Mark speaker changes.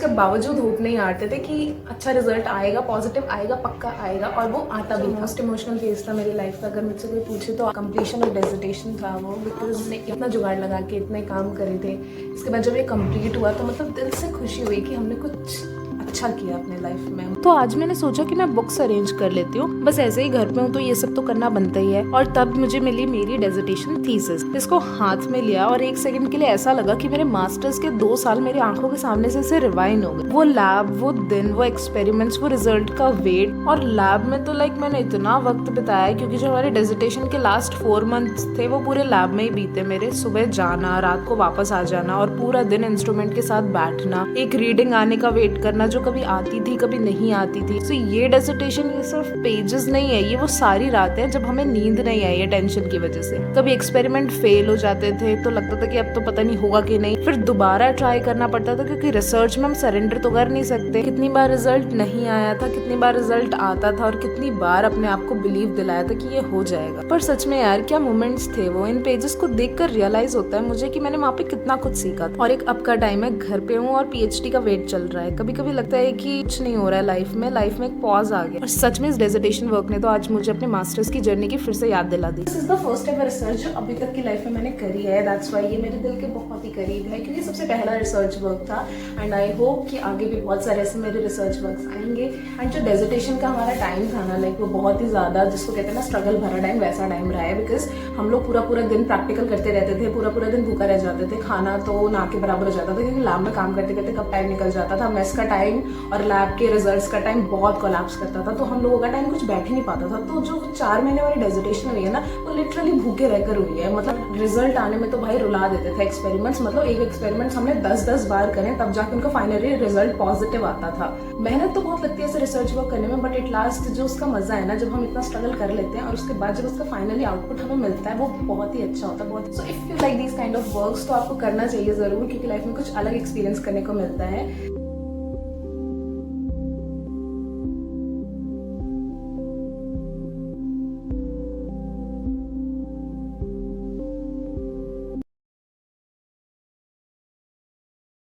Speaker 1: के बावजूद होप नहीं आते थे कि अच्छा रिजल्ट आएगा, पॉजिटिव आएगा, पक्का आएगा, और वो आता भी था। मोस्ट इमोशनल फेज था मेरी लाइफ का, अगर मुझसे कोई पूछे तो कंप्लीशन और डेजिटेशन था वो, बिकॉज हमने इतना जुगाड़ लगा के इतने काम करे थे। इसके बाद जब ये कंप्लीट हुआ तो मतलब दिल से खुशी हुई कि हमने कुछ अच्छा किया अपने लाइफ में। तो आज मैंने सोचा कि मैं बुक्स अरेंज कर लेती हूँ, बस ऐसे ही घर पे हूँ तो ये सब तो करना बनता ही है। और तब मुझे मिली मेरी डेजिटेशन थीसिस। इसको हाथ में लिया और एक सेकंड के लिए ऐसा लगा कि मेरे मास्टर्स के 2 साल मेरी आंखों के सामने से रिवाइंड हो गए। वो लैब, वो दिन, वो एक्सपेरिमेंट्स, वो रिजल्ट का वेट। और लैब में तो मैंने इतना वक्त बिताया, क्योंकि जो हमारे डेजिटेशन के लास्ट 4 मंथ्स थे वो पूरे लैब में ही बीते मेरे। सुबह जाना, रात को वापस आ जाना और पूरा दिन इंस्ट्रूमेंट के साथ बैठना, एक रीडिंग आने का वेट करना जो कभी आती थी कभी नहीं आती थी। तो ये डेजिटेशन ये सिर्फ पेजेस नहीं है, ये वो सारी रातें हैं जब हमें नींद नहीं आई है टेंशन की वजह से। कभी एक्सपेरिमेंट फेल हो जाते थे तो लगता था कि अब तो पता नहीं होगा कि नहीं, फिर दोबारा ट्राई करना पड़ता था, क्योंकि रिसर्च में हम सरेंडर तो कर नहीं सकते। कितनी बार रिजल्ट नहीं आया था, कितनी बार रिजल्ट आता था, और कितनी बार अपने आप को बिलीव दिलाया था कि ये हो जाएगा। पर सच में यार क्या मोमेंट्स थे वो। इन पेजेस को देखकर रियलाइज होता है मुझे कि मैंने वहाँ पे कितना कुछ सीखा था। और एक अब का टाइम है, घर पे हूँ और पीएचडी का वेट चल रहा है। कभी कभी लगता है कि कुछ नहीं हो रहा है लाइफ में एक पॉज आ गया। और सच में इस डेजिटेशन वर्क ने तो आज मुझे अपने मास्टर्स की जर्नी की फिर से याद दिला दी। This is the first ever research जो अभी तक की लाइफ में मैंने करी है। दैट्स व्हाई ये मेरे दिल के बहुत ही करीब है, क्योंकि सबसे पहला रिसर्च वर्क था। एंड आई होप कि आगे भी बहुत सारे ऐसे मेरे रिसर्च वर्क्स आएंगे। एंड जो डेजिटेशन का हमारा टाइम था ना, वो बहुत ही ज्यादा, जिसको कहते हैं ना स्ट्रगल भरा टाइम, वैसा टाइम रहा है। बिकॉज हम लोग पूरा दिन प्रैक्टिकल करते रहते थे, पूरा दिन भूखा रह जाते थे, खाना तो ना के बराबर हो जाता था, क्योंकि लैब में काम करते करते कब टाइम निकल जाता था। मेस का टाइम और लैब के रिजल्ट्स का टाइम बहुत कोलैप्स करता था, तो हम लोगों का टाइम कुछ बैठ ही नहीं पाता था। तो जो 4 महीने वाली डेजिटेशन हुई है ना, वो लिटरली भूखे रहकर हुई है। मतलब रिजल्ट आने में तो भाई रुला देते थे एक्सपेरिमेंट्स। मतलब एक एक्सपेरिमेंट हमने 10 बार करें तब जाके उनका फाइनली रिजल्ट पॉजिटिव आता था। मेहनत तो बहुत लगती है ऐसे रिसर्च वर्क करने में, बट एट लास्ट जो उसका मजा है ना, जब हम इतना स्ट्रगल कर लेते हैं और उसके बाद जब उसका फाइनली आउटपुट हमें मिलता है, वो बहुत ही अच्छा होता है। बहुत so if you like this kind of works तो आपको करना चाहिए जरूर, क्योंकि लाइफ में कुछ अलग एक्सपीरियंस करने को मिलता है।